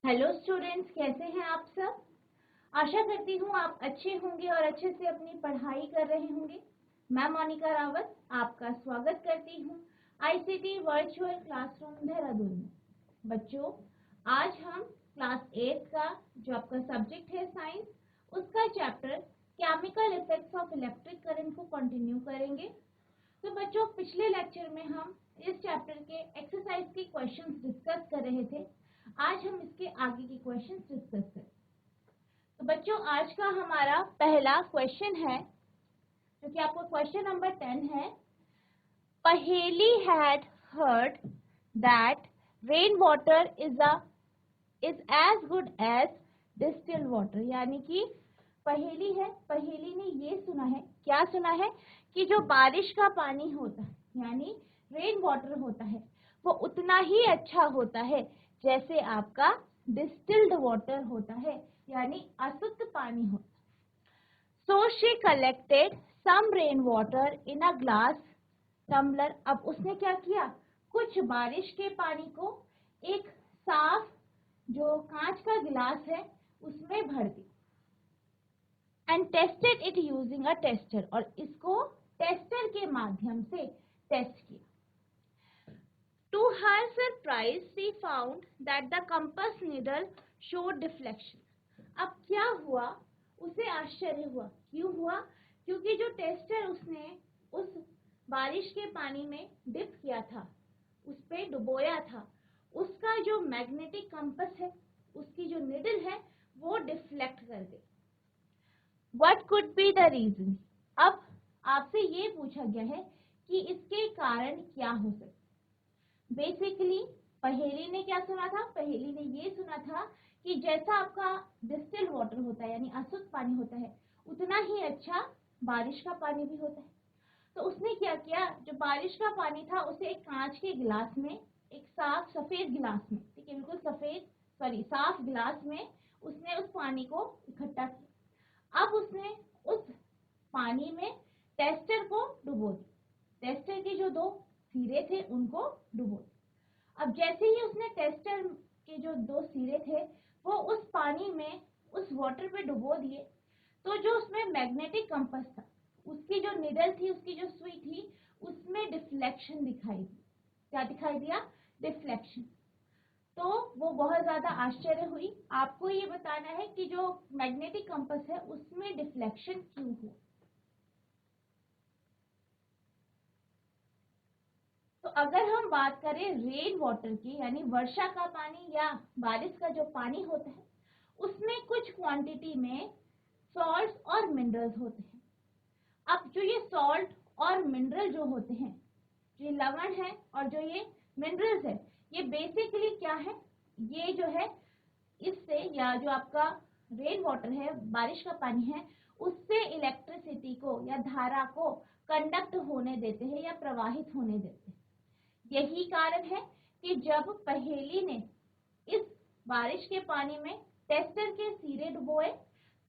Hello students, कैसे हैं आप सब। आशा करती हूँ आप अच्छे होंगे और अच्छे से अपनी पढ़ाई कर रहे होंगे। मैं मोनिका रावत आपका स्वागत करती हूँ आईसीटी वर्चुअल क्लासरूम देहरादून में। बच्चों, आज हम क्लास 8 का जो आपका सब्जेक्ट है साइंस, उसका chapter chemical effects of electric current को कंटिन्यू करेंगे। तो बच्चों, पिछले लेक्चर में हम इस चैप्टर के एक्सरसाइज के क्वेश्चंस डिस्कस कर रहे थे। आज हम इसके आगे के क्वेश्चंस डिस्कस करें। तो बच्चों, आज का हमारा पहला क्वेश्चन है जो कि आपको क्वेश्चन नंबर 10 है। Paheli had heard that rain water is as good as distilled water. यानी कि पहेली है, पहेली ने ये सुना है, क्या सुना है कि जो बारिश का पानी होता है यानी रेन वाटर होता है वो उतना ही अच्छा होता है जैसे आपका डिस्टिल्ड वाटर होता है यानी अशुद्ध पानी होता है। So she collected some rain water in a glass tumbler. अब उसने क्या किया, कुछ बारिश के पानी को एक साफ जो कांच का गिलास है उसमें भर दी and tested it using a tester, और इसको टेस्टर के माध्यम से टेस्ट किया। To her surprise, she found that the compass needle showed deflection. अब क्या हुआ, उसे आश्चर्य हुआ। क्यों हुआ? क्योंकि जो टेस्टर उसने उस बारिश के पानी में डिप किया था, उस पे डुबोया था, उसका जो मैग्नेटिक कंपस है, उसकी जो निडल है वो डिफ्लेक्ट कर गई। What could be the reason? अब आपसे ये पूछा गया है कि इसके कारण क्या हो सकता। बेसिकली पहेली ने क्या सुना था, पहेली ने ये सुना था कि जैसा आपका डिस्टिल वाटर होता है यानी अशुद्ध पानी होता है उतना ही अच्छा बारिश का पानी भी होता है। तो उसने क्या किया, जो बारिश का पानी था उसे एक कांच के गिलास में, एक साफ सफेद गिलास में, ठीक है, बिल्कुल सफेद साफ गिलास में उसने उस पानी को इकट्ठा किया। अब उसने उस पानी में टेस्टर को डुबो दिया। टेस्टर के जो दो सिरे थे उनको डुबो दिया। अब जैसे ही उसने टेस्टर के जो दो सिरे थे वो उस पानी में उस वाटर पे डुबो दिए, तो जो उसमें मैग्नेटिक कंपस था, उसकी जो निडल थी, उसकी जो सुई थी, उसमें डिफ्लेक्शन दिखाई दी। क्या दिखाई दिया? डिफ्लेक्शन। तो वो बहुत ज्यादा आश्चर्य हुई। आपको ये बताना है कि जो मैग्नेटिक कंपस है उसमें डिफ्लेक्शन क्यों हुआ। तो अगर हम बात करें रेन वाटर की यानी वर्षा का पानी या बारिश का जो पानी होता है उसमें कुछ क्वांटिटी में सॉल्ट्स और मिनरल्स होते हैं। अब जो ये सॉल्ट और मिनरल जो होते हैं, ये लवण है और जो ये मिनरल्स है, ये बेसिकली क्या है, ये जो है इससे या जो आपका रेन वाटर है, बारिश का पानी है, उससे इलेक्ट्रिसिटी को या धारा को कंडक्ट होने देते हैं या प्रवाहित होने देते हैं। यही कारण है कि जब पहेली ने इस बारिश के पानी में टेस्टर के सिरे डुबोए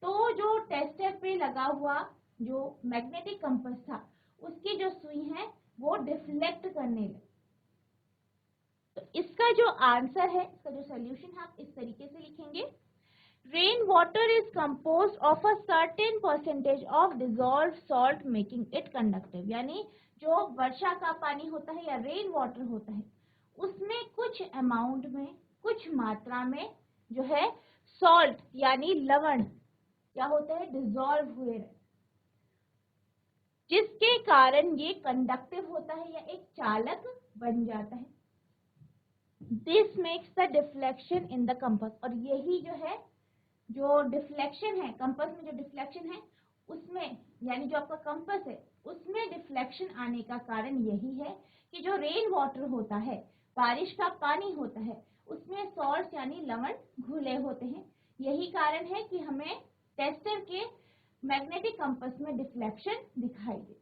तो जो टेस्टर पे लगा हुआ जो मैग्नेटिक कंपस था उसकी जो सुई है वो डिफ्लेक्ट करने लगी। तो इसका जो आंसर है, इसका जो सोल्यूशन है, आप इस तरीके से लिखेंगे। Rain water is composed of a certain percentage of dissolve salt making it conductive. यानी जो वर्षा का पानी होता है या रेन वाटर होता है उसमें कुछ अमाउंट में, कुछ मात्रा में जो है सॉल्ट यानी लवण क्या होते हैं, डिजॉल्व हुए रहते, जिसके कारण ये कंडक्टिव होता है या एक चालक बन जाता है। This makes the deflection in the compass. और यही जो है, जो डिफ्लेक्शन है कंपस में, जो डिफ्लेक्शन है उसमें यानी जो आपका कंपस है उसमें डिफ्लेक्शन आने का कारण यही है कि जो रेन वाटर होता है, बारिश का पानी होता है, उसमें सॉल्ट यानी लवण घुले होते हैं। यही कारण है कि हमें टेस्टर के मैग्नेटिक कंपस में डिफ्लेक्शन दिखाई दे।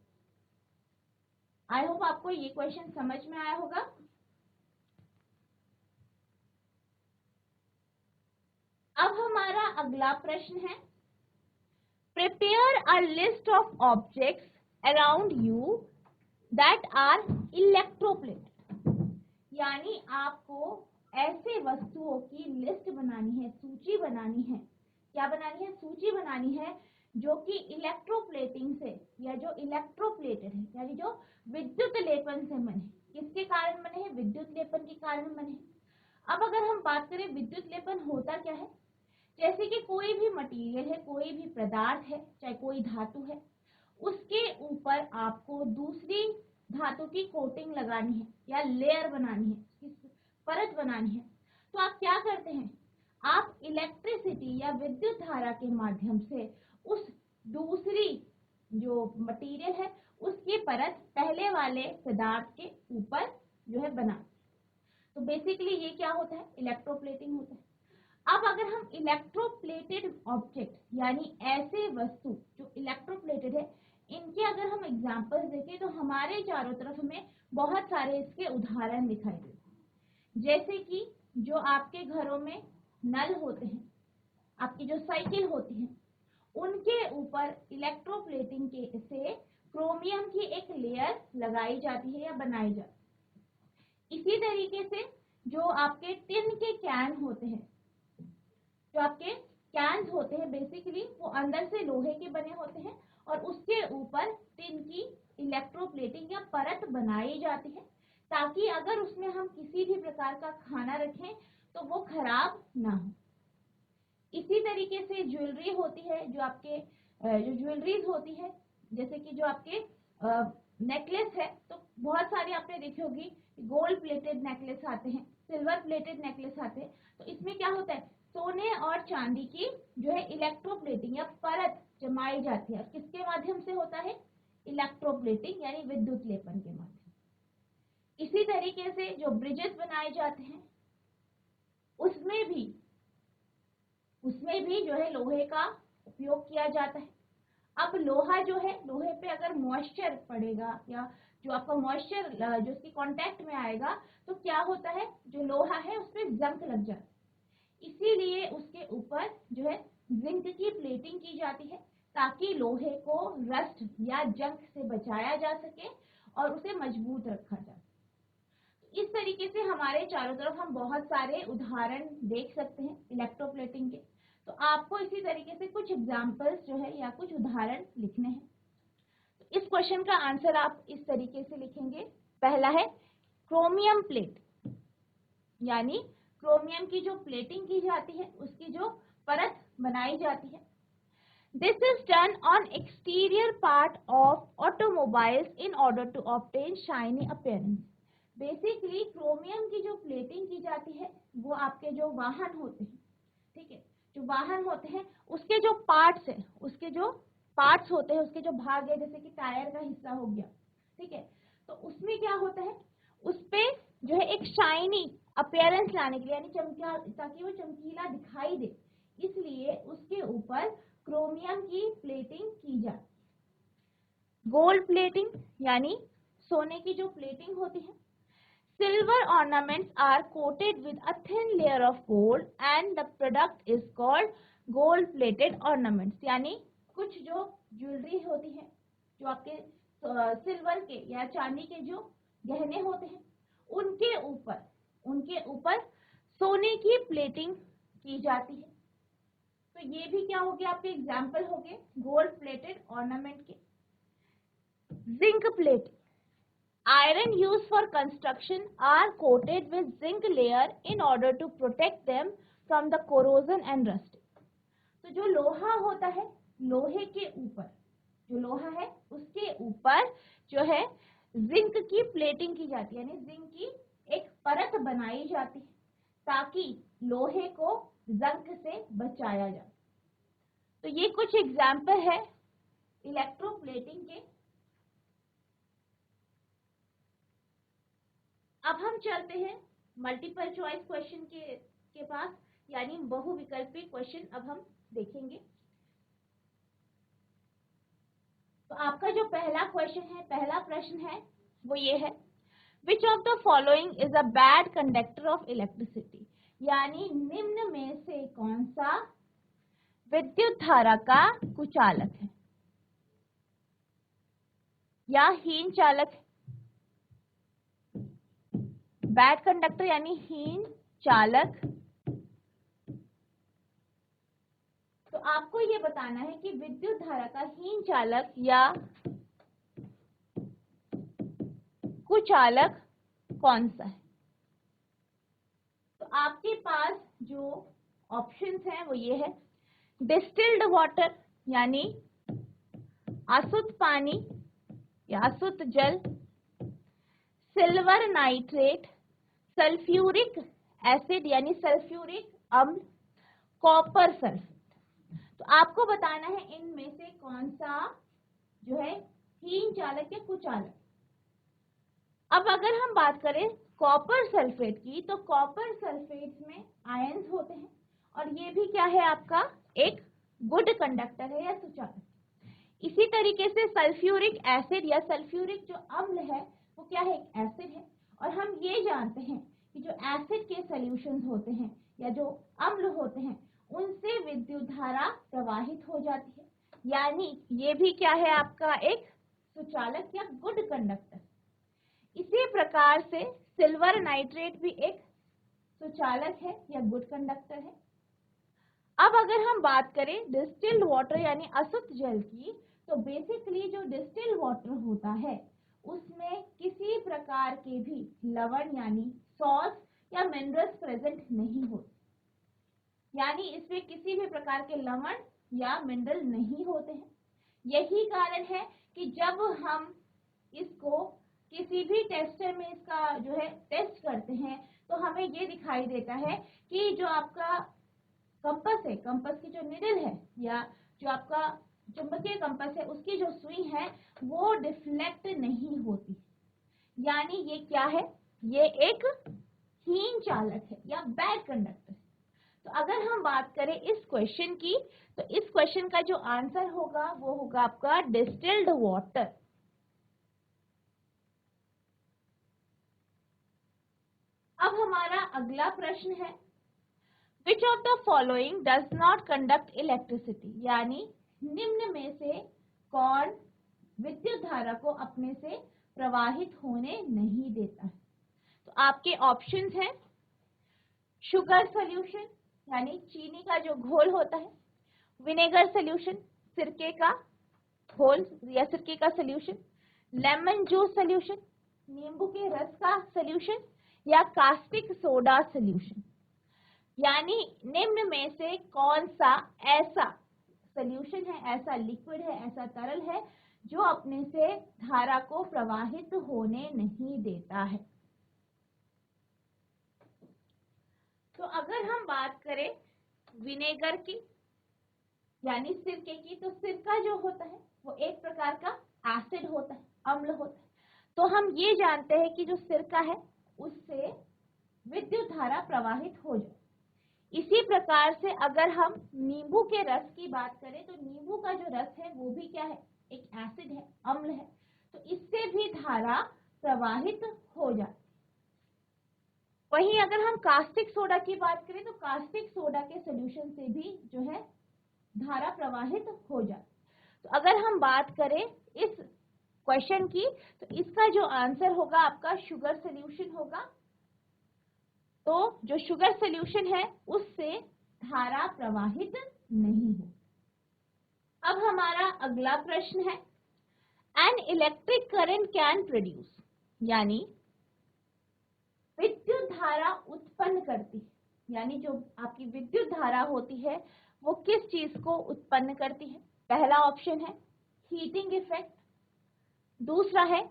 आई होप आपको ये क्वेश्चन समझ में आया होगा। अब हमारा अगला प्रश्न है, prepare a list of objects around you that are electroplate. यानी आपको ऐसे वस्तुओं की लिस्ट बनानी है, सूची बनानी है। क्या बनानी है? सूची बनानी है जो कि इलेक्ट्रोप्लेटिंग से या जो इलेक्ट्रोप्लेटेड है यानी जो विद्युत लेपन से बने। किसके कारण बने हैं? विद्युत लेपन के कारण बने हैं। अब अगर हम बात करें विद्युत लेपन होता क्या है, जैसे कि कोई भी मटेरियल है, कोई भी पदार्थ है, चाहे कोई धातु है, उसके ऊपर आपको दूसरी धातु की कोटिंग लगानी है या लेयर बनानी है, परत बनानी है। तो आप क्या करते हैं? आप इलेक्ट्रिसिटी या विद्युत धारा के माध्यम से उस दूसरी जो मटेरियल है उसकी परत पहले वाले पदार्थ के ऊपर जो है बना। तो बेसिकली ये क्या होता है? इलेक्ट्रोप्लेटिंग होता है। अब अगर हम इलेक्ट्रोप्लेटेड ऑब्जेक्ट यानी ऐसे वस्तु जो इलेक्ट्रोप्लेटेड है, इनके अगर हम एग्जांपल्स देखें तो हमारे चारों तरफ हमें बहुत सारे इसके उदाहरण दिखाई देते हैं। जैसे कि जो आपके घरों में नल होते हैं, आपकी जो साइकिल होती है, उनके ऊपर इलेक्ट्रोप्लेटिंग के से क्रोमियम की एक लेयर लगाई जाती है या बनाई जाती है। इसी तरीके से जो आपके टिन के कैन होते हैं, जो आपके कैन्स होते हैं बेसिकली वो अंदर से लोहे के बने होते हैं और उसके ऊपर टिन की इलेक्ट्रोप्लेटिंग या परत बनाई जाती है ताकि अगर उसमें हम किसी भी प्रकार का खाना रखें तो वो खराब ना हो। इसी तरीके से ज्वेलरी होती है, जो आपके जो ज्वेलरीज होती है, जैसे कि जो आपके नेकलेस है, तो बहुत सारे आपने देखी होगी गोल्ड प्लेटेड नेकलेस आते हैं, सिल्वर प्लेटेड नेकलेस आते हैं। तो इसमें क्या होता है? सोने और चांदी की जो है इलेक्ट्रोप्लेटिंग या परत जमाई जाती है। किसके माध्यम से होता है? इलेक्ट्रोप्लेटिंग यानी विद्युत लेपन के माध्यम। इसी तरीके से जो ब्रिजेस बनाए जाते हैं उसमें भी जो है लोहे का उपयोग किया जाता है। अब लोहा जो है, लोहे पे अगर मॉइस्चर पड़ेगा या जो आपका मॉइस्चर जो उसकी कांटेक्ट में आएगा तो क्या होता है? जो लोहा है उस पर जंग लग जाता है। इसीलिए उसके ऊपर जो है जिंक की प्लेटिंग की जाती है ताकि लोहे को रस्ट या जंग से बचाया जा सके और उसे मजबूत रखा जा सके। इस तरीके से हमारे चारों तरफ हम बहुत सारे उदाहरण देख सकते हैं इलेक्ट्रोप्लेटिंग के। तो आपको इसी तरीके से कुछ एग्जाम्पल्स जो है या कुछ उदाहरण लिखने हैं। तो इस क्वेश्चन का आंसर आप इस तरीके से लिखेंगे। पहला है क्रोमियम प्लेट, यानी क्रोमियम की जो प्लेटिंग की जाती है उसकी जो परत बनाई जाती है। This is done on exterior part of automobiles in order to obtain shiny appearance. Basically chromium की जो प्लेटिंग की जाती है वो आपके जो वाहन होते हैं, ठीक है, जो वाहन होते हैं उसके जो पार्ट्स है, उसके जो पार्ट्स होते हैं, उसके जो भाग है, जैसे कि टायर का हिस्सा हो गया, ठीक है, तो उसमें क्या होता है? उसपे जो है एक शाइनी अपीयरेंस लाने के लिए यानी चमकीला, ताकि वो चमकीला दिखाई दे, इसलिए उसके ऊपर क्रोमियम की प्लेटिंग की जाती। गोल्ड प्लेटिंग यानी सोने की जो प्लेटिंग होती है। Silver ornaments are coated with a thin layer of gold and the product is called gold plated ornaments। यानी कुछ जो ज्वेलरी होती है, जो आपके सिल्वर के या चांदी के जो गहने होते हैं, उनके ऊपर सोने की प्लेटिंग की जाती है। तो ये भी क्या हो गया? आपके एग्जाम्पल हो गए गोल्ड प्लेटेड ऑर्नामेंट के। Zinc plating, iron used for construction are coated with zinc layer in order to protect them from the corrosion and rusting। तो जो लोहा होता है, लोहे के ऊपर जो लोहा है उसके ऊपर जो है जिंक की प्लेटिंग की जाती है, यानी जिंक की एक परत बनाई जाती है ताकि लोहे को जंग से बचाया जाए। तो ये कुछ एग्जाम्पल है इलेक्ट्रोप्लेटिंग के। अब हम चलते हैं मल्टीपल चॉइस क्वेश्चन के पास, यानी बहुविकल्पी क्वेश्चन अब हम देखेंगे। तो आपका जो पहला क्वेश्चन है, पहला प्रश्न है वो ये है, which of the following is a bad conductor of electricity. यानी निम्न में से कौन सा विद्युत धारा का कुचालक है या हीन चालक है। बैड कंडक्टर यानी हीन चालक। तो आपको ये बताना है कि विद्युत धारा का हीन चालक या कुचालक कौन सा है। तो आपके पास जो ऑप्शंस हैं वो ये है, डिस्टिल्ड वाटर यानी अशुद्ध पानी या अशुद्ध जल, सिल्वर नाइट्रेट, सल्फ्यूरिक एसिड यानी सल्फ्यूरिक अम्ल, कॉपर सल्फेट। तो आपको बताना है इनमें से कौन सा जो है हीन चालक या कुचालक। अब अगर हम बात करें कॉपर सल्फेट की, तो कॉपर सल्फेट में आयंस होते हैं और ये भी क्या है आपका एक गुड कंडक्टर है या सुचालक। इसी तरीके से सल्फ्यूरिक एसिड या सल्फ्यूरिक जो अम्ल है वो क्या है, एक एसिड है। और हम ये जानते हैं कि जो एसिड के सॉल्यूशंस होते हैं या जो अम्ल होते हैं उनसे विद्युत धारा प्रवाहित हो जाती है, यानी ये भी क्या है आपका एक सुचालक या गुड कंडक्टर। इसी प्रकार से सिल्वर नाइट्रेट भी एक सुचालक है या गुड कंडक्टर है। अब अगर हम बात करें डिस्टिल्ड वाटर यानी अशुद्ध जल की, तो बेसिकली जो डिस्टिल्ड वाटर होता है उसमें किसी प्रकार के भी लवण यानी सॉल्ट या मिनरल्स प्रेजेंट नहीं होते, यानी इसमें किसी भी प्रकार के लवण या मिनरल नहीं होते हैं। यही कारण है कि जब हम इसको किसी भी टेस्टर में इसका जो है टेस्ट करते हैं तो हमें ये दिखाई देता है कि जो आपका कंपास है, कंपास की जो निडल है या जो आपका चुंबकीय कंपास है उसकी जो सुई है वो डिफ्लेक्ट नहीं होती, यानी ये क्या है, ये एक हीन चालक है या बैड कंडक्टर है। तो अगर हम बात करें इस क्वेश्चन की, तो इस क्वेश्चन का जो आंसर होगा वो होगा आपका डिस्टिल्ड वाटर। अब हमारा अगला प्रश्न है, Which of the following does not conduct electricity, यानी निम्न में से कौन विद्युत धारा को अपने से प्रवाहित होने नहीं देता है। तो आपके ऑप्शंस हैं शुगर सॉल्यूशन यानी चीनी का जो घोल होता है, विनेगर सॉल्यूशन सिरके का घोल या सिरके का सॉल्यूशन, लेमन जूस सॉल्यूशन नींबू के रस का सॉल्यूशन, या कास्टिक सोडा सॉल्यूशन। यानी निम्न में से कौन सा ऐसा सॉल्यूशन है, ऐसा लिक्विड है, ऐसा तरल है जो अपने से धारा को प्रवाहित होने नहीं देता है। तो अगर हम बात करें विनेगर की यानी सिरके की, तो सिरका जो होता है वो एक प्रकार का एसिड होता है, अम्ल होता है। तो हम ये जानते हैं कि जो सिरका है उससे विद्युत धारा प्रवाहित हो जाए। इसी प्रकार से अगर हम नींबू के रस की बात करें, तो नींबू का जो रस है वो भी क्या है, एक एसिड है, अम्ल है। तो इससे भी धारा प्रवाहित हो जाती है। वहीं अगर हम कास्टिक सोडा की बात करें, तो कास्टिक सोडा के सॉल्यूशन से भी जो है धारा प्रवाहित हो जाती है। तो अगर हम बात करें इस क्वेश्चन की, तो इसका जो आंसर होगा आपका शुगर सॉल्यूशन होगा। तो जो शुगर सॉल्यूशन है उससे धारा प्रवाहित नहीं हो। अब हमारा अगला प्रश्न है, an electric current can produce, यानी विद्युत धारा उत्पन्न करती है, यानी जो आपकी विद्युत धारा होती है वो किस चीज को उत्पन्न करती है। पहला ऑप्शन है हीटिंग इफेक्ट, दूसरा है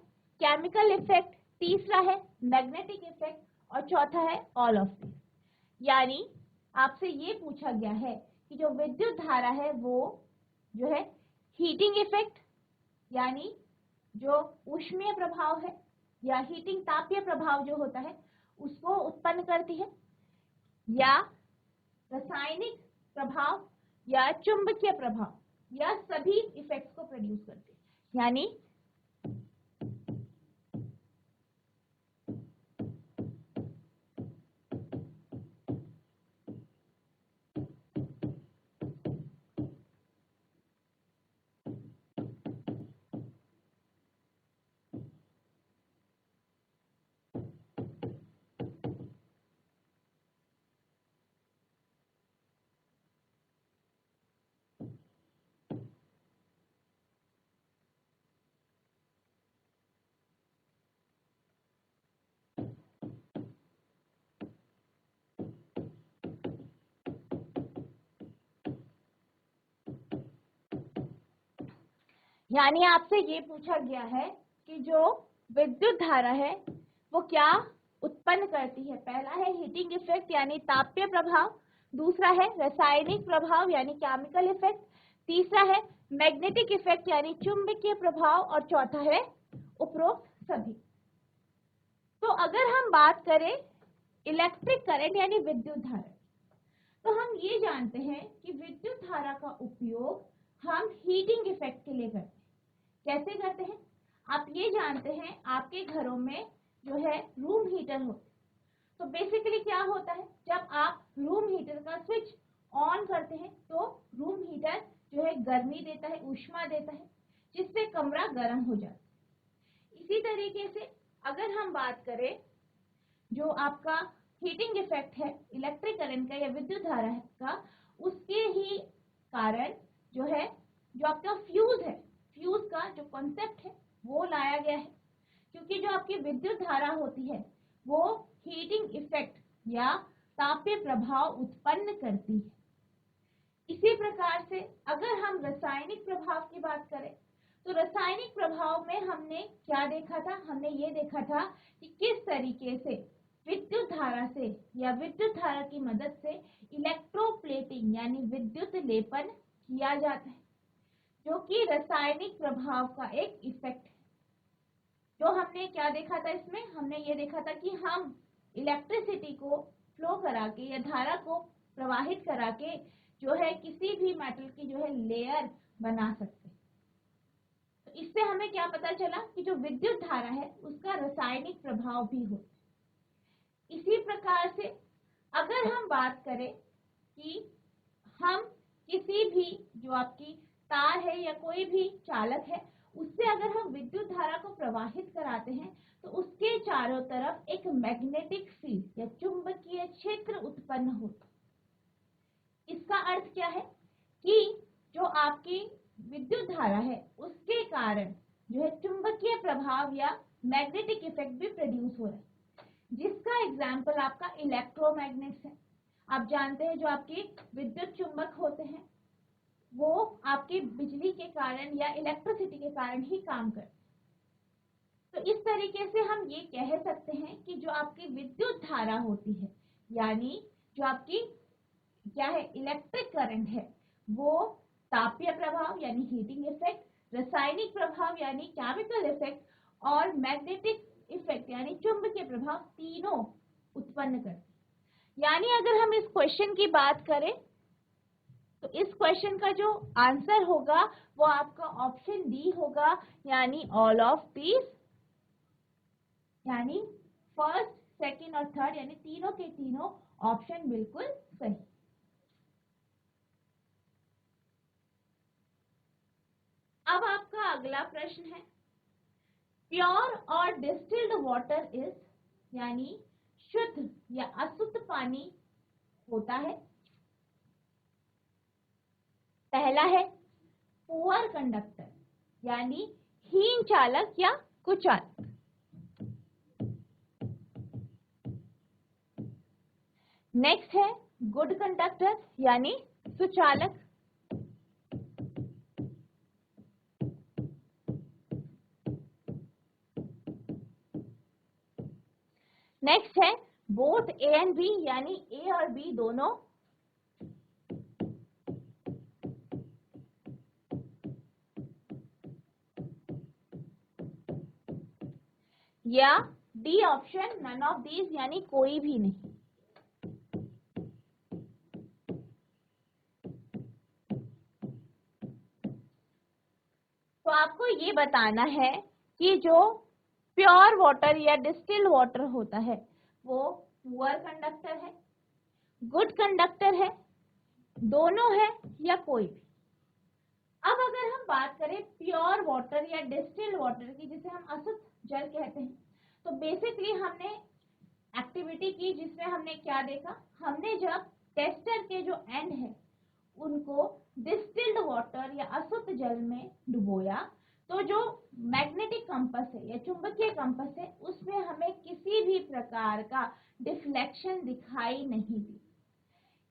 केमिकल इफेक्ट, तीसरा है मैग्नेटिक इफेक्ट और चौथा है ऑल ऑफ दिस। यानी आपसे ये पूछा गया है कि जो विद्युत धारा है वो जो है हीटिंग इफेक्ट यानी जो ऊष्मीय प्रभाव है या हीटिंग तापीय प्रभाव जो होता है उसको उत्पन्न करती है, या रासायनिक प्रभाव या चुंबकीय प्रभाव, या सभी इफेक्ट्स को प्रोड्यूस करती है। यानी यानी आपसे ये पूछा गया है कि जो विद्युत धारा है वो क्या उत्पन्न करती है। पहला है हीटिंग इफेक्ट यानी तापीय प्रभाव, दूसरा है रासायनिक प्रभाव यानी केमिकल इफेक्ट, तीसरा है मैग्नेटिक इफेक्ट यानी चुंबकीय प्रभाव और चौथा है उपरोक्त सभी। तो अगर हम बात करें इलेक्ट्रिक करंट यानी विद्युत धारा, तो हम ये जानते हैं कि विद्युत धारा का उपयोग हम हीटिंग इफेक्ट के लिए करते हैं। कैसे करते हैं? आप ये जानते हैं आपके घरों में जो है रूम हीटर होते हैं। तो बेसिकली क्या होता है, जब आप रूम हीटर का स्विच ऑन करते हैं तो रूम हीटर जो है गर्मी देता है, ऊष्मा देता है, जिससे कमरा गर्म हो जाता है। इसी तरीके से अगर हम बात करें जो आपका हीटिंग इफेक्ट है इलेक्ट्रिक करंट का या विद्युत धारा का, उसके ही कारण जो है जो आपका फ्यूज है, फ्यूज का जो कॉन्सेप्ट है वो लाया गया है, क्योंकि जो आपकी विद्युत धारा होती है वो हीटिंग इफेक्ट या तापीय प्रभाव उत्पन्न करती है। इसी प्रकार से अगर हम रासायनिक प्रभाव की बात करें, तो रासायनिक प्रभाव में हमने क्या देखा था, हमने ये देखा था कि किस तरीके से विद्युत धारा से या विद्युत धारा की मदद से इलेक्ट्रोप्लेटिंग यानी विद्युत लेपन किया जाता है, जो कि रासायनिक प्रभाव का एक इफेक्ट है। जो हमने क्या देखा था इसमें, हमने ये देखा था कि हम इलेक्ट्रिसिटी को फ्लो करा के या धारा को प्रवाहित करा के जो है किसी भी मेटल की जो है लेयर बना सकते हैं। तो इससे हमें क्या पता चला कि जो विद्युत धारा है उसका रासायनिक प्रभाव भी होता है। इसी प्रकार से अगर हम बात करें कि हम किसी भी जो आपकी तार है या कोई भी चालक है उससे अगर हम विद्युत धारा को प्रवाहित कराते हैं तो उसके चारों तरफ एक मैग्नेटिक फील्ड या चुंबकीय क्षेत्र उत्पन्न होता है। इसका अर्थ क्या है कि जो आपकी विद्युत धारा है उसके कारण जो है चुंबकीय प्रभाव या मैग्नेटिक इफेक्ट भी प्रोड्यूस हो रहा है, जिसका एग्जाम्पल आपका इलेक्ट्रोमैग्नेट्स है। आप जानते हैं जो आपकी विद्युत चुंबक होते हैं वो आपकी बिजली के कारण या इलेक्ट्रिसिटी के कारण ही काम करते हैं। तो इस तरीके से हम ये कह सकते हैं कि जो आपकी विद्युत धारा होती है यानी जो आपकी क्या है इलेक्ट्रिक करंट है वो तापीय प्रभाव यानी हीटिंग इफेक्ट, रासायनिक प्रभाव यानी केमिकल इफेक्ट और मैग्नेटिक इफेक्ट यानी चुंबकीय प्रभाव तीनों उत्पन्न करते हैं। यानी अगर हम इस क्वेश्चन की बात करें तो इस क्वेश्चन का जो आंसर होगा वो आपका ऑप्शन डी होगा, यानी ऑल ऑफ दीज, यानी फर्स्ट, सेकंड और थर्ड यानी तीनों के तीनों ऑप्शन बिल्कुल सही। अब आपका अगला प्रश्न है प्योर और डिस्टिल्ड वाटर इज, यानी शुद्ध या अशुद्ध पानी होता है। पहला है पुअर कंडक्टर यानी हीन चालक या कुचालक, नेक्स्ट है गुड कंडक्टर यानी सुचालक, नेक्स्ट है बोथ ए एंड बी यानी ए और बी दोनों, या d option none of these यानी कोई भी नहीं। तो आपको ये बताना है कि जो प्योर वाटर या डिस्टिल्ड वाटर होता है वो पुअर कंडक्टर है, गुड कंडक्टर है, दोनों है या कोई भी। अब अगर हम बात करें प्योर वाटर या डिस्टिल्ड वाटर की, जिसे हम अशुद्ध जल कहते हैं, तो बेसिकली हमने एक्टिविटी की जिसमें हमने क्या देखा, हमने जब टेस्टर के जो एंड है उनको डिस्टिल्ड वाटर या अशुद्ध जल में डुबोया तो जो मैग्नेटिक कंपास है या चुंबकीय कंपास है उसमें हमें किसी भी प्रकार का डिफ्लेक्शन दिखाई नहीं दी।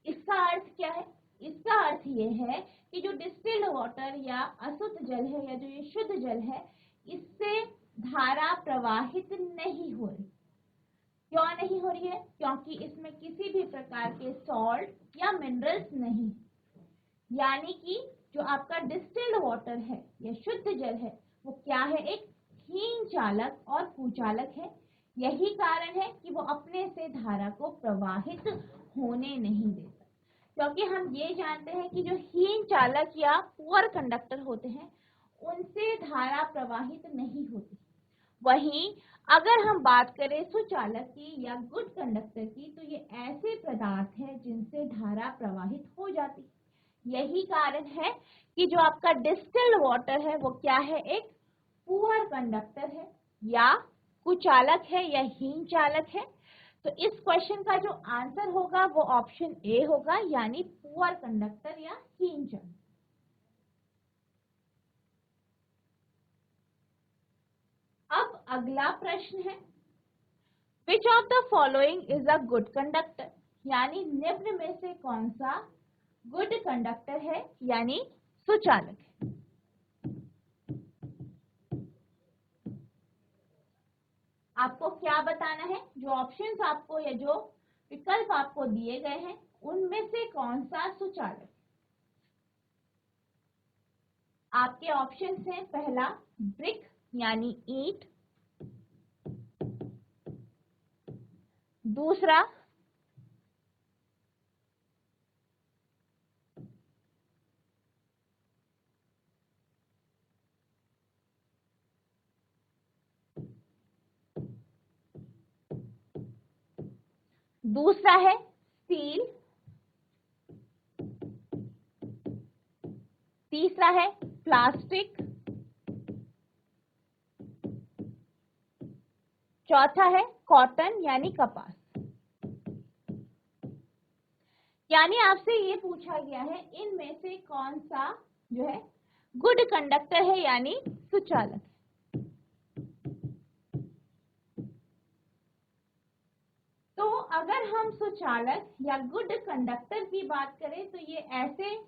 इसका अर्थ क्या है इसका अर्थ ये है कि जो डिस्टिल्ड वाटर या अशुद्ध जल है या जो ये शुद्ध जल है, इससे धारा प्रवाहित नहीं हो रही। क्यों नहीं हो रही है? क्योंकि इसमें किसी भी प्रकार के सॉल्ट या मिनरल्स नहीं, यानी कि जो आपका डिस्टिल्ड वाटर है या शुद्ध जल है वो क्या है? एक हीन चालक और कुचालक है। यही कारण है कि वो अपने से धारा को प्रवाहित होने नहीं देता, क्योंकि हम ये जानते हैं कि जो हीन चालक या पुअर कंडक्टर होते हैं उनसे धारा प्रवाहित नहीं होती। वहीं अगर हम बात करें सुचालक की या गुड कंडक्टर की, तो ये ऐसे पदार्थ हैं जिनसे धारा प्रवाहित हो जाती है। यही कारण है कि जो आपका डिस्टिल्ड वाटर है वो क्या है? एक पुअर कंडक्टर है या कुचालक है या हीन चालक है। तो इस क्वेश्चन का जो आंसर होगा वो ऑप्शन ए होगा, यानी पुअर कंडक्टर या हीन चालक। अब अगला प्रश्न है, which of the following is a good conductor, यानी निम्न में से कौन सा गुड कंडक्टर है यानी सुचालक है। आपको क्या बताना है? जो ऑप्शंस आपको या जो विकल्प आपको दिए गए हैं उनमें से कौन सा सुचालक है। आपके ऑप्शंस हैं, पहला ब्रिक यानी ईंट, दूसरा है स्टील, तीसरा है प्लास्टिक, चौथा है कॉटन यानी कपास। यानी आपसे ये पूछा गया है इनमें से कौन सा जो है गुड कंडक्टर है यानी सुचालक। तो अगर हम सुचालक या गुड कंडक्टर की बात करें तो ये ऐसे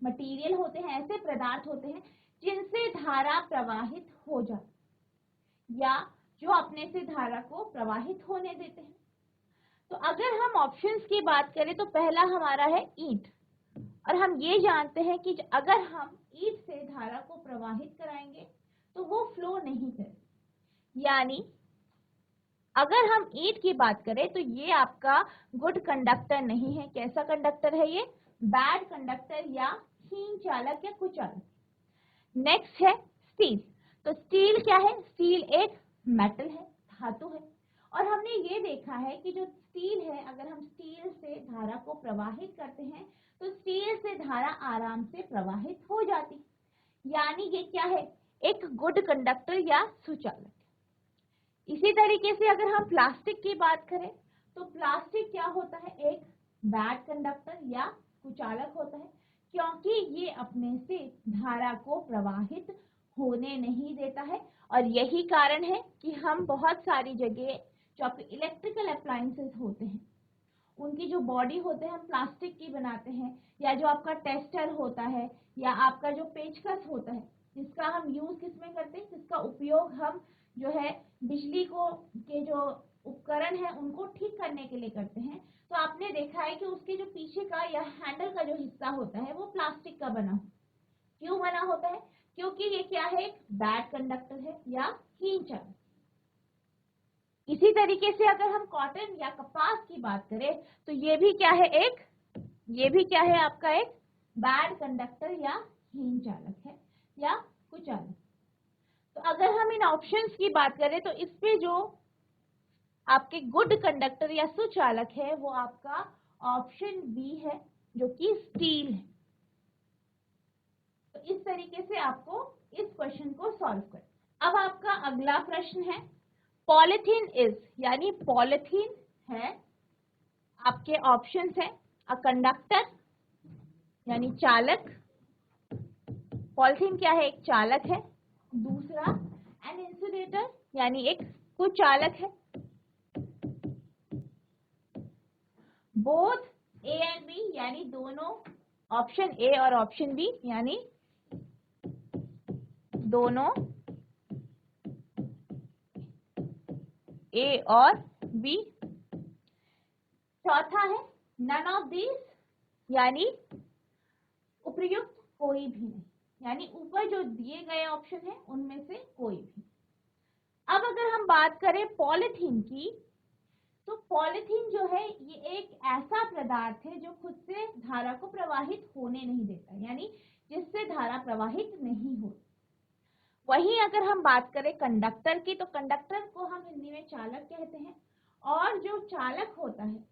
मटेरियल होते हैं, ऐसे पदार्थ होते हैं जिनसे धारा प्रवाहित हो जाती या जो अपने से धारा को प्रवाहित होने देते हैं। तो अगर हम ऑप्शंस की बात करें तो पहला हमारा है ईंट, और हम ये जानते हैं कि अगर हम ईंट से धारा को प्रवाहित कराएंगे तो वो फ्लो नहीं करेगी। यानी अगर हम ईंट की बात करें तो ये आपका गुड कंडक्टर नहीं है। कैसा कंडक्टर है ये? बैड कंडक्टर या हीन चालक या कुचालक। नेक्स्ट है स्टील। तो स्टील क्या है? स्टील एक मेटल है, धातु है, और हमने ये देखा है कि जो स्टील है अगर हम स्टील से धारा को प्रवाहित करते हैं तो स्टील से धारा आराम से प्रवाहित हो जाती, यानी ये क्या है? एक गुड कंडक्टर या सुचालक। इसी तरीके से अगर हम प्लास्टिक की बात करें तो प्लास्टिक क्या होता है? एक बैड कंडक्टर या कुचालक होता है, क्योंकि ये अपने से धारा को प्रवाहित होने नहीं देता है। और यही कारण है कि हम बहुत सारी जगह जो आपके इलेक्ट्रिकल अप्लायंसेस होते हैं उनकी जो बॉडी होते हैं हम प्लास्टिक की बनाते हैं, या जो आपका टेस्टर होता है या आपका जो पेचकस होता है जिसका हम यूज किसमें करते हैं, जिसका उपयोग हम जो है बिजली को के जो उपकरण है उनको ठीक करने के लिए करते हैं। तो आपने देखा है कि उसके जो पीछे का या हैंडल का जो हिस्सा होता है वो प्लास्टिक का बना। क्यों बना होता है? क्योंकि ये क्या है? एक बैड कंडक्टर है या हीन चालक। इसी तरीके से अगर हम कॉटन या कपास की बात करें तो ये भी क्या है? ये भी क्या है? आपका एक बैड कंडक्टर या हीन चालक है या कुचालक। तो अगर हम इन ऑप्शंस की बात करें तो इसमें जो आपके गुड कंडक्टर या सुचालक है वो आपका ऑप्शन बी है, जो कि स्टील है। तो इस तरीके से आपको इस क्वेश्चन को सॉल्व करना। अब आपका अगला प्रश्न है, पॉलिथीन इज, यानी पॉलिथीन है, आपके ऑप्शंस है अ कंडक्टर यानी चालक, पॉलिथीन क्या है? एक चालक है। दूसरा एन इंसुलेटर यानी एक कुचालक है। बोथ ए एंड बी यानी दोनों ऑप्शन ए और ऑप्शन बी, यानी दोनों ए और बी। चौथा है नन ऑफ दीज, यानी उपर्युक्त कोई भी नहीं, यानी ऊपर जो दिए गए ऑप्शन है उनमें से कोई भी। अब अगर हम बात करें पॉलीथीन की, तो पॉलीथीन जो है ये एक ऐसा पदार्थ है जो खुद से धारा को प्रवाहित होने नहीं देता, यानी जिससे धारा प्रवाहित नहीं होती। वहीं अगर हम बात करें कंडक्टर की, तो कंडक्टर को हम हिंदी में चालक कहते हैं, और जो चालक होता है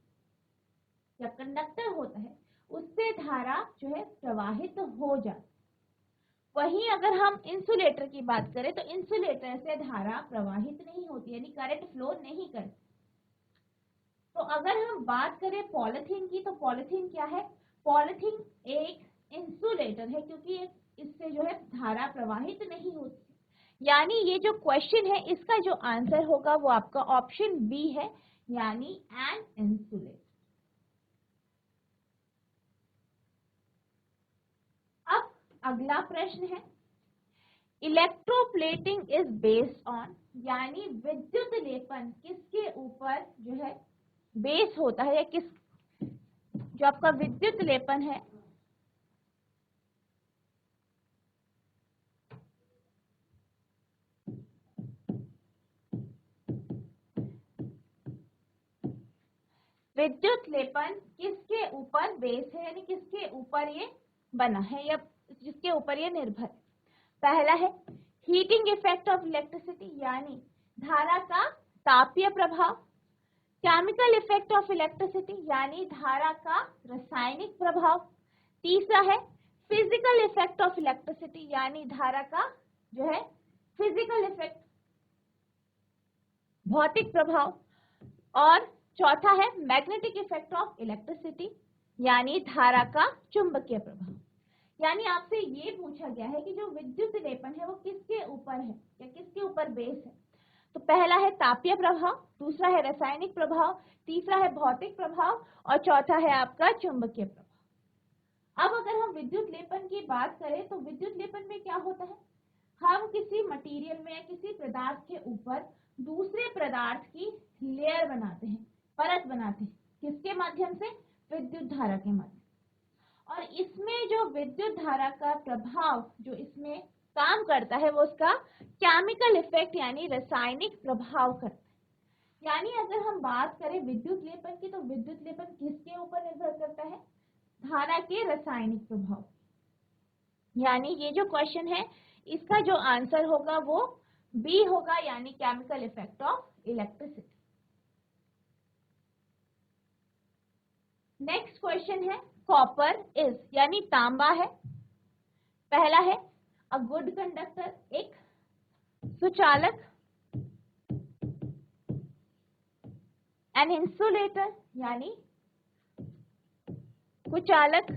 या कंडक्टर होता है उससे धारा जो है प्रवाहित हो जाती। वहीं अगर हम इंसुलेटर की बात करें, तो इंसुलेटर से धारा प्रवाहित नहीं होती, यानी करंट फ्लो नहीं करती। तो अगर हम बात करें पॉलीथीन की, तो पॉलीथीन क्या है? पॉलीथीन एक इंसुलेटर है, क्योंकि इससे जो है धारा प्रवाहित नहीं होती। यानी ये जो क्वेश्चन है इसका जो आंसर होगा वो आपका ऑप्शन बी है, यानी एन इंसुलेटर। अब अगला प्रश्न है, इलेक्ट्रोप्लेटिंग इज बेस्ड ऑन, यानी विद्युत लेपन किसके ऊपर जो है बेस होता है, या किस जो आपका विद्युत लेपन है विद्युत लेपन किसके ऊपर बेस है, यानी किसके ऊपर ये बना है या जिसके ऊपर ये निर्भर है। पहला है हीटिंग इफेक्ट ऑफ इलेक्ट्रिसिटी, यानी धारा का तापीय प्रभाव। केमिकल इफेक्ट ऑफ इलेक्ट्रिसिटी, यानी धारा का रासायनिक प्रभाव। तीसरा है फिजिकल इफेक्ट ऑफ इलेक्ट्रिसिटी, यानी धारा का जो है फिजिकल इफेक्ट, भौतिक प्रभाव। और चौथा है मैग्नेटिक इफेक्ट ऑफ इलेक्ट्रिसिटी, यानी धारा का चुंबकीय प्रभाव। यानी आपसे ये पूछा गया है कि जो विद्युत लेपन है वो किसके ऊपर है या किसके ऊपर बेस है। तो पहला है तापीय प्रभाव, दूसरा है रासायनिक प्रभाव, तीसरा है भौतिक प्रभाव और चौथा है आपका चुंबकीय प्रभाव। अब अगर हम विद्युत लेपन की बात करें, तो विद्युत लेपन में क्या होता है, हम किसी मटेरियल में या किसी पदार्थ के ऊपर दूसरे पदार्थ की लेयर बनाते हैं, परत बनाते हैं, किसके माध्यम से? विद्युत धारा के माध्यम। और इसमें जो विद्युत धारा का प्रभाव जो इसमें काम करता है वो उसका केमिकल इफेक्ट यानी रासायनिक प्रभाव करता है। यानी अगर हम बात करें विद्युत लेपन की, तो विद्युत लेपन किसके ऊपर निर्भर करता है? धारा के रासायनिक प्रभाव। यानी ये जो क्वेश्चन है इसका जो आंसर होगा वो बी होगा, यानी chemical effect of electricity. Next question है कॉपर इज, यानी तांबा है। पहला है अ गुड कंडक्टर, एक सुचालक। एन इंसुलेटर, यानी कुचालक।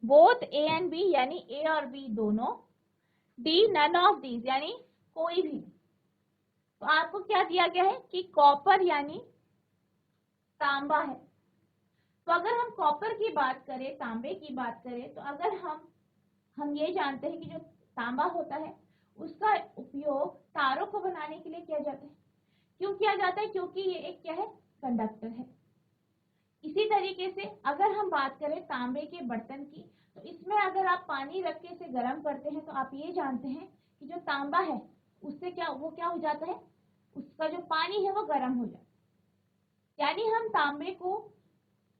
बोथ ए एंड बी, यानी ए और बी दोनों। डी नन ऑफ दीज, यानी कोई भी। तो आपको क्या दिया गया है कि कॉपर यानी तांबा है। तो अगर हम कॉपर की बात करें, तांबे की बात करें, तो अगर हम ये जानते हैं कि जो तांबा होता है उसका उपयोग तारों को बनाने के लिए किया जाता है। क्यों किया जाता है? क्योंकि ये एक क्या है? कंडक्टर है। इसी तरीके से अगर हम बात करें तांबे के बर्तन की, तो इसमें अगर आप पानी रख के इसे गर्म करते हैं तो आप ये जानते हैं कि जो तांबा है उससे क्या हो जाता है, उसका जो पानी है वो गर्म हो जाता है। यानी हम तांबे को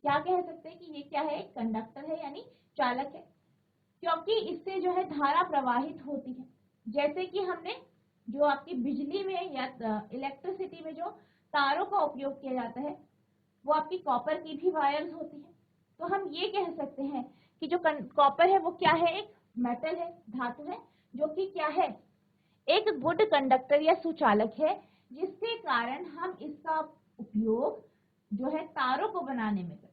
क्या कह सकते हैं कि ये क्या है? कंडक्टर है, यानी चालक है, क्योंकि इससे जो है धारा प्रवाहित होती है। जैसे कि हमने जो आपकी बिजली में या इलेक्ट्रिसिटी में जो तारों का उपयोग किया जाता है वो आपकी कॉपर की भी वायर्स होती है। तो हम ये कह सकते हैं कि जो कॉपर है वो क्या है? एक मेटल है, धातु है, जो कि क्या है? एक गुड कंडक्टर या सुचालक है, जिसके कारण हम इसका उपयोग जो है तारों को बनाने में करते हैं।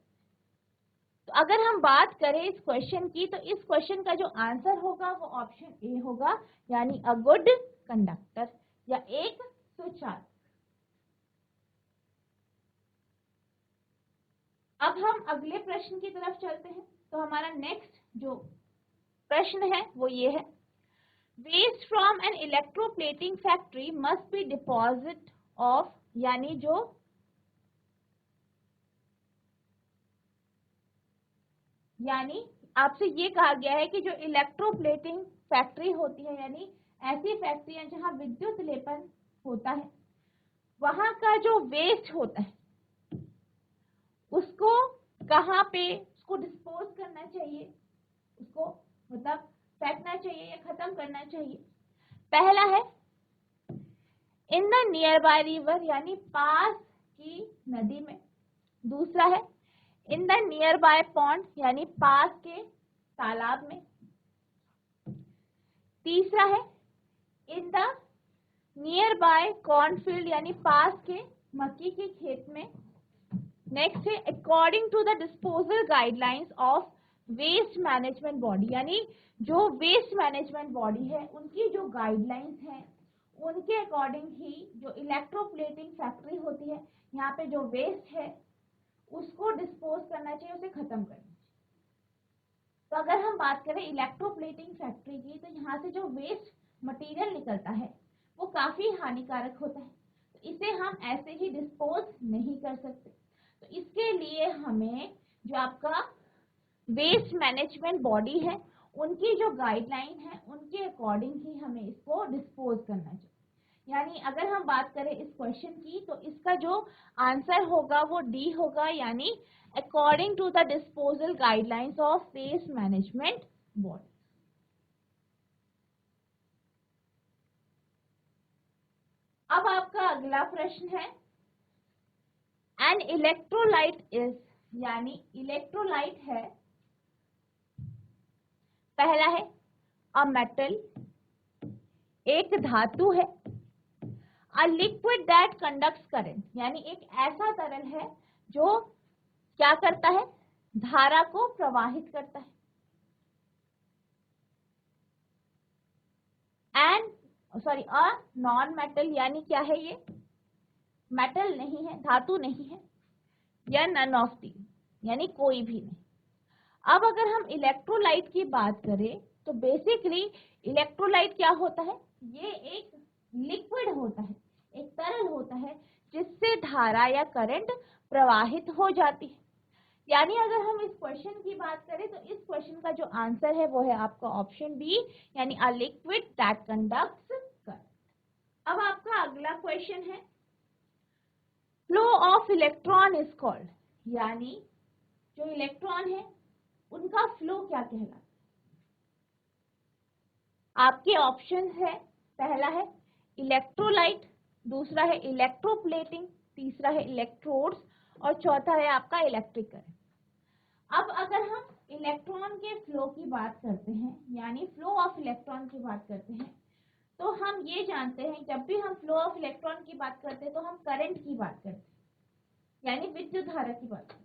तो अगर हम बात करें इस क्वेश्चन की, तो इस क्वेश्चन का जो आंसर होगा वो ऑप्शन ए होगा, यानी अ गुड कंडक्टर या एक सुचालक। अब हम अगले प्रश्न की तरफ चलते हैं। तो हमारा नेक्स्ट जो प्रश्न है वो ये है, waste from an electroplating factory must be deposit of, यानी आपसे ये कहा गया है कि जो इलेक्ट्रोप्लेटिंग फैक्ट्री होती है, यानी ऐसी फैक्ट्रियां जहां विद्युत लेपन होता है, वहां का जो वेस्ट होता है उसको कहाँ पे उसको डिस्पोज करना चाहिए, उसको मतलब फेंकना चाहिए या खत्म करना चाहिए। पहला है in the nearby river, यानी पास की नदी में। दूसरा है in the nearby pond, यानी पास के तालाब में। तीसरा है in the nearby cornfield, यानी पास के मक्की के खेत में। नेक्स्ट है according to the disposal guidelines of waste management body, यानी जो वेस्ट मैनेजमेंट बॉडी है उनकी जो गाइडलाइंस है उनके अकॉर्डिंग ही जो इलेक्ट्रोप्लेटिंग फैक्ट्री होती है, यहाँ पे जो वेस्ट है उसको डिस्पोज करना चाहिए, उसे खत्म करना चाहिए। तो अगर हम बात करें इलेक्ट्रोप्लेटिंग फैक्ट्री की, तो यहाँ से जो वेस्ट मटेरियल निकलता है वो काफी हानिकारक होता है, तो इसे हम ऐसे ही डिस्पोज नहीं कर सकते। तो इसके लिए हमें जो आपका वेस्ट मैनेजमेंट बॉडी है उनकी जो गाइडलाइन है उनके अकॉर्डिंग ही हमें इसको डिस्पोज करना चाहिए। यानी अगर हम बात करें इस क्वेश्चन की, तो इसका जो आंसर होगा वो डी होगा, यानी according to the disposal guidelines of waste management body. अब आपका अगला प्रश्न है एन इलेक्ट्रोलाइट इज, यानी इलेक्ट्रोलाइट है, पहला है अ मेटल, एक धातु है। A liquid that conducts current, यानी एक ऐसा तरल है जो क्या करता है, धारा को प्रवाहित करता है। अ नॉन मेटल, यानी क्या है ये, मेटल नहीं है, धातु नहीं है, या नन ऑफ दी, यानी कोई भी नहीं। अब अगर हम इलेक्ट्रोलाइट की बात करें, तो बेसिकली इलेक्ट्रोलाइट क्या होता है, ये एक लिक्विड होता है, एक तरल होता है जिससे धारा या करंट प्रवाहित हो जाती है। यानी अगर हम इस क्वेश्चन की बात करें, तो इस क्वेश्चन का जो आंसर है वो है आपका ऑप्शन बी, यानी अ लिक्विड दैट कंडक्ट्स करंट। अब आपका अगला क्वेश्चन है flow of electron is called, यानी जो इलेक्ट्रॉन है उनका फ्लो क्या कहलाता है। आपके ऑप्शन है, पहला है इलेक्ट्रोलाइट, दूसरा है इलेक्ट्रोप्लेटिंग, तीसरा है इलेक्ट्रोड्स और चौथा है आपका इलेक्ट्रिक करंट। अब अगर हम इलेक्ट्रॉन के फ्लो की बात करते हैं, यानी फ्लो ऑफ इलेक्ट्रॉन की बात करते हैं, तो हम ये जानते हैं जब भी हम फ्लो ऑफ इलेक्ट्रॉन की बात करते हैं तो हम करंट की बात करते हैं, यानी विद्युत धारा की बात करते हैं।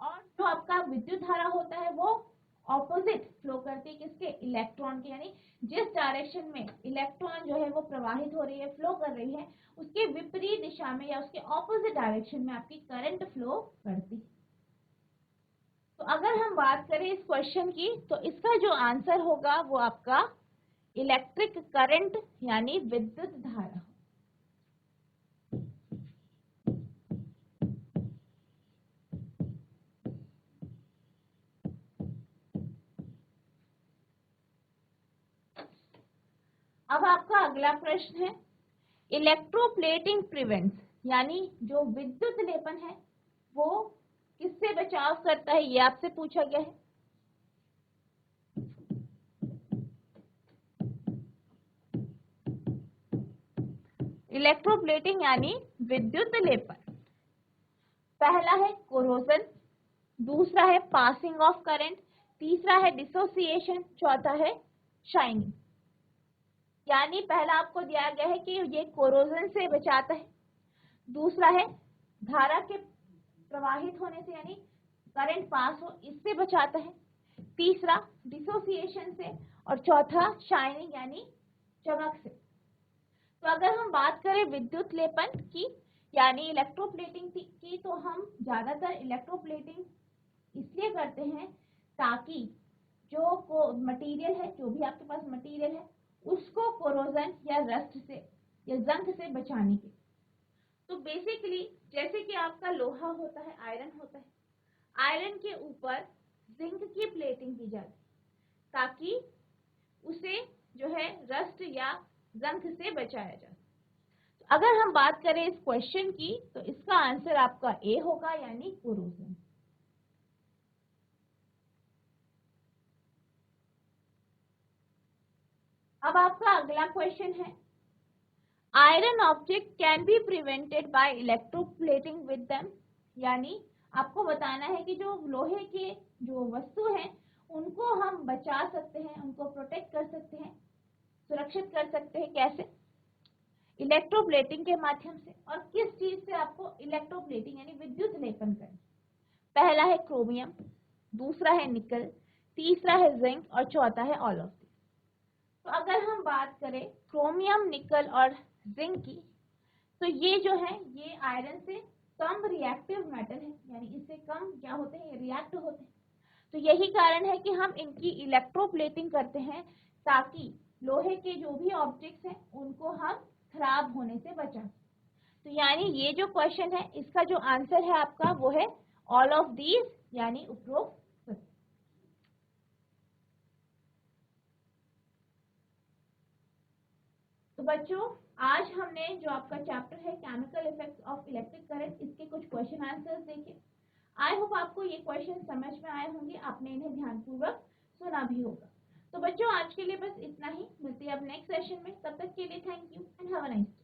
और जो आपका विद्युत धारा होता है वो ऑपोजिट फ्लो करती है किसके, इलेक्ट्रॉन के, यानी जिस डायरेक्शन में इलेक्ट्रॉन जो है वो प्रवाहित हो रही है, फ्लो कर रही है, उसके विपरीत दिशा में या उसके ऑपोजिट डायरेक्शन में आपकी करंट फ्लो करती है। तो अगर हम बात करें इस क्वेश्चन की, तो इसका जो आंसर होगा वो आपका इलेक्ट्रिक करंट, यानी विद्युत धारा। अब आपका अगला प्रश्न है इलेक्ट्रोप्लेटिंग प्रिवेंट्स, यानी जो विद्युत लेपन है वो किससे बचाव करता है, ये आपसे पूछा गया है। इलेक्ट्रोप्लेटिंग यानी विद्युत लेपन, पहला है कोरोजन, दूसरा है पासिंग ऑफ करंट, तीसरा है डिसोसिएशन, चौथा है शाइनिंग। यानी पहला आपको दिया गया है कि ये कोरोजन से बचाता है, दूसरा है धारा के प्रवाहित होने से, यानी करंट पास हो, इससे बचाता है, तीसरा डिसोसिएशन से और चौथा शाइनिंग यानी चमक से। तो अगर हम बात करें विद्युत लेपन की, यानी इलेक्ट्रोप्लेटिंग की तो हम ज़्यादातर इलेक्ट्रोप्लेटिंग इसलिए करते हैं ताकि जो मटेरियल है, जो भी आपके पास मटेरियल है, उसको कोरोजन या रस्ट से या जंग से बचाने के। तो बेसिकली जैसे कि आपका लोहा होता है, आयरन होता है, आयरन के ऊपर जिंक की प्लेटिंग की जाती है ताकि उसे जो है रस्ट या जंग से बचाया जाए। तो अगर हम बात करें इस क्वेश्चन की तो इसका आंसर आपका ए होगा, यानी कोरोजन। अब आपका अगला क्वेश्चन है, iron object can be prevented by electroplating with them, यानी आपको बताना है कि जो लोहे के जो वस्तु हैं उनको हम बचा सकते हैं, उनको प्रोटेक्ट कर सकते हैं, सुरक्षित कर सकते हैं। कैसे? इलेक्ट्रोप्लेटिंग के माध्यम से। और किस चीज से आपको इलेक्ट्रोप्लेटिंग यानी विद्युत लेपन करना? पहला है क्रोमियम, दूसरा है निकल, तीसरा है जिंक और चौथा है ऑल ऑफ दिस। तो अगर हम बात करें क्रोमियम, निकल और जिंक की, तो ये जो है ये आयरन से कम रिएक्टिव मेटल है, यानी इससे कम क्या होते हैं, रिएक्ट होते हैं। तो यही कारण है कि हम इनकी इलेक्ट्रोप्लेटिंग करते हैं ताकि लोहे के जो भी ऑब्जेक्ट्स हैं उनको हम खराब होने से बचा। तो यानी ये जो क्वेश्चन है इसका जो आंसर है आपका वो है ऑल ऑफ दीज, यानी उपरोक्त। तो बच्चों आज हमने जो आपका चैप्टर है chemical effects of electric current, इसके कुछ क्वेश्चन आंसर्स देखे। आई होप आपको ये क्वेश्चन समझ में आए होंगे, आपने इन्हें ध्यानपूर्वक सुना भी होगा। तो बच्चों आज के लिए बस इतना ही, मिलते हैं अब नेक्स्ट सेशन में। तब तक के लिए thank you and have a nice day.